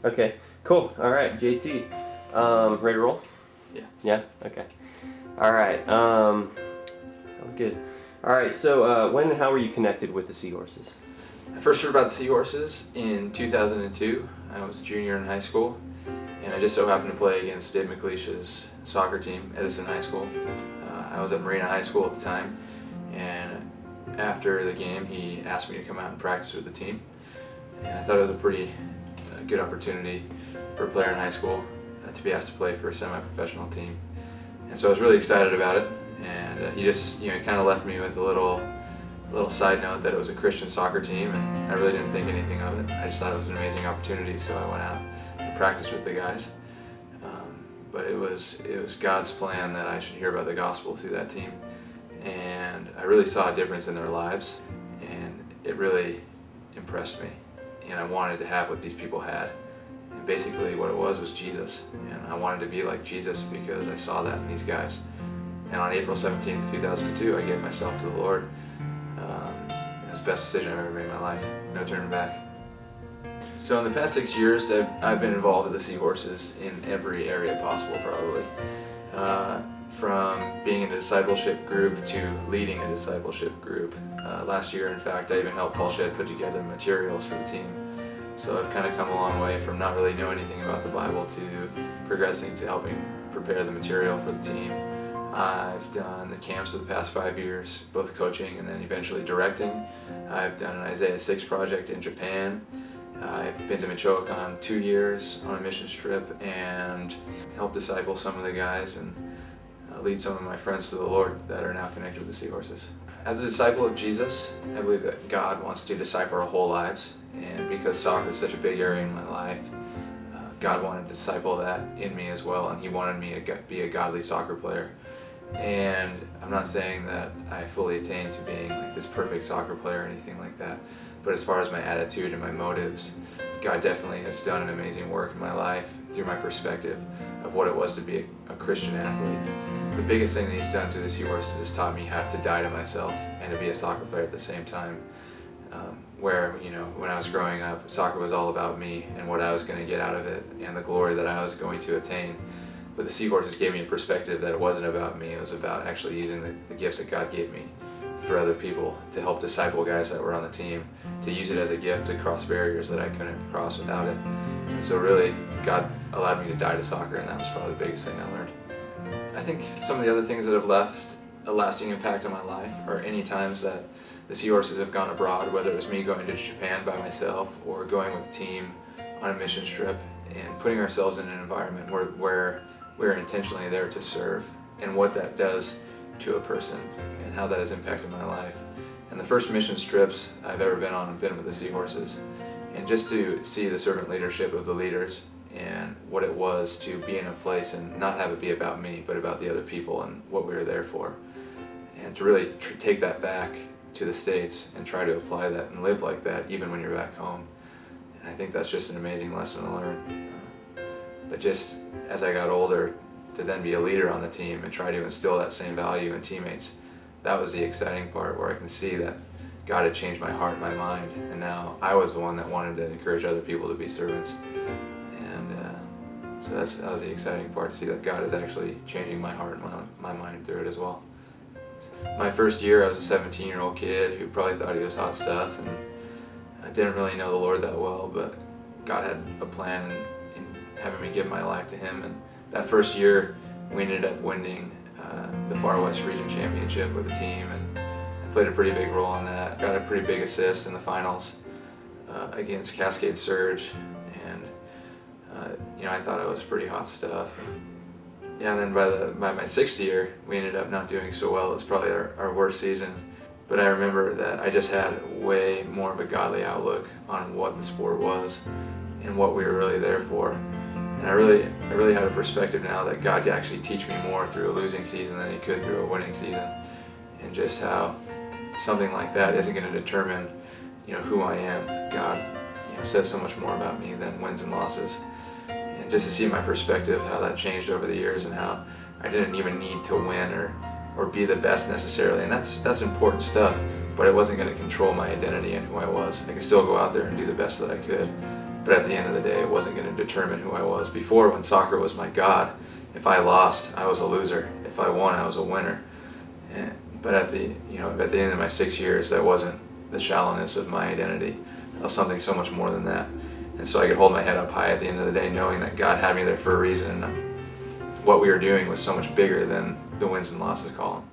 Okay, cool. All right, JT. Ready to roll? Yeah. Yeah? Okay. All right. Sounds good. All right, so when and how were you connected with the Seahorses? I first heard about the Seahorses in 2002. I was a junior in high school, and I just so happened to play against Dave McLeish's soccer team, Edison High School. I was at Marina High School at the time, and after the game, he asked me to come out and practice with the team. And I thought it was a pretty good opportunity for a player in high school to be asked to play for a semi-professional team. And so I was really excited about it. And he just, he kind of left me with a little side note that it was a Christian soccer team, and I really didn't think anything of it. I just thought it was an amazing opportunity, so I went out and practiced with the guys. But it was God's plan that I should hear about the gospel through that team, and I really saw a difference in their lives, and it really impressed me. And I wanted to have what these people had. And basically what it was Jesus, and I wanted to be like Jesus because I saw that in these guys. And on April 17th, 2002, I gave myself to the Lord. It was the best decision I've ever made in my life. No turning back. So in the past 6 years, I've been involved with the Seahorses in every area possible, probably. From being in a discipleship group to leading a discipleship group. Last year, in fact, I even helped Paul Shedd put together materials for the team. So I've kind of come a long way from not really knowing anything about the Bible to progressing to helping prepare the material for the team. I've done the camps of the past 5 years, both coaching and then eventually directing. I've done an Isaiah 6 project in Japan. I've been to Michoacan 2 years on a mission trip and helped disciple some of the guys and lead some of my friends to the Lord that are now connected with the Seahorses. As a disciple of Jesus, I believe that God wants to disciple our whole lives, and because soccer is such a big area in my life, God wanted to disciple that in me as well, and He wanted me to be a godly soccer player. And I'm not saying that I fully attained to being like this perfect soccer player or anything like that, but as far as my attitude and my motives, God definitely has done an amazing work in my life through my perspective of what it was to be a Christian athlete. The biggest thing that He's done through the Seahorses has taught me how to die to myself and to be a soccer player at the same time. Where, when I was growing up, soccer was all about me and what I was going to get out of it and the glory that I was going to attain. But the Seahorses gave me a perspective that it wasn't about me, it was about actually using the gifts that God gave me for other people, to help disciple guys that were on the team, to use it as a gift to cross barriers that I couldn't cross without it. And so really, God allowed me to die to soccer, and that was probably the biggest thing I learned. I think some of the other things that have left a lasting impact on my life are any times that the Seahorses have gone abroad, whether it was me going to Japan by myself or going with a team on a mission trip, and putting ourselves in an environment where we're intentionally there to serve, and what that does to a person and how that has impacted my life. And the first mission trips I've ever been on have been with the Seahorses, and just to see the servant leadership of the leaders and what it was to be in a place and not have it be about me, but about the other people and what we were there for, and to really take that back to the States and try to apply that and live like that even when you're back home. And I think that's just an amazing lesson to learn. But just as I got older, to then be a leader on the team and try to instill that same value in teammates, that was the exciting part, where I can see that God had changed my heart and my mind, and now I was the one that wanted to encourage other people to be servants. And so that was the exciting part, to see that God is actually changing my heart and my mind through it as well. My first year, I was a 17-year-old kid who probably thought he was hot stuff, and I didn't really know the Lord that well, but God had a plan in having me give my life to Him. And that first year, we ended up winning the Far West Region Championship with the team, and I played a pretty big role in that. Got a pretty big assist in the finals against Cascade Surge, and I thought I was pretty hot stuff. And then by my 6th year, we ended up not doing so well. It was probably our worst season. But I remember that I just had way more of a godly outlook on what the sport was and what we were really there for. And I really had a perspective now that God could actually teach me more through a losing season than He could through a winning season. And just how something like that isn't going to determine, who I am. God, says so much more about me than wins and losses. And just to see my perspective, how that changed over the years, and how I didn't even need to win or be the best necessarily. And that's important stuff, but it wasn't going to control my identity and who I was. I could still go out there and do the best that I could. But at the end of the day, it wasn't going to determine who I was. Before, when soccer was my God, if I lost, I was a loser. If I won, I was a winner. But at the end of my 6 years, that wasn't the shallowness of my identity. It was something so much more than that. And so I could hold my head up high at the end of the day, knowing that God had me there for a reason. And what we were doing was so much bigger than the wins and losses column.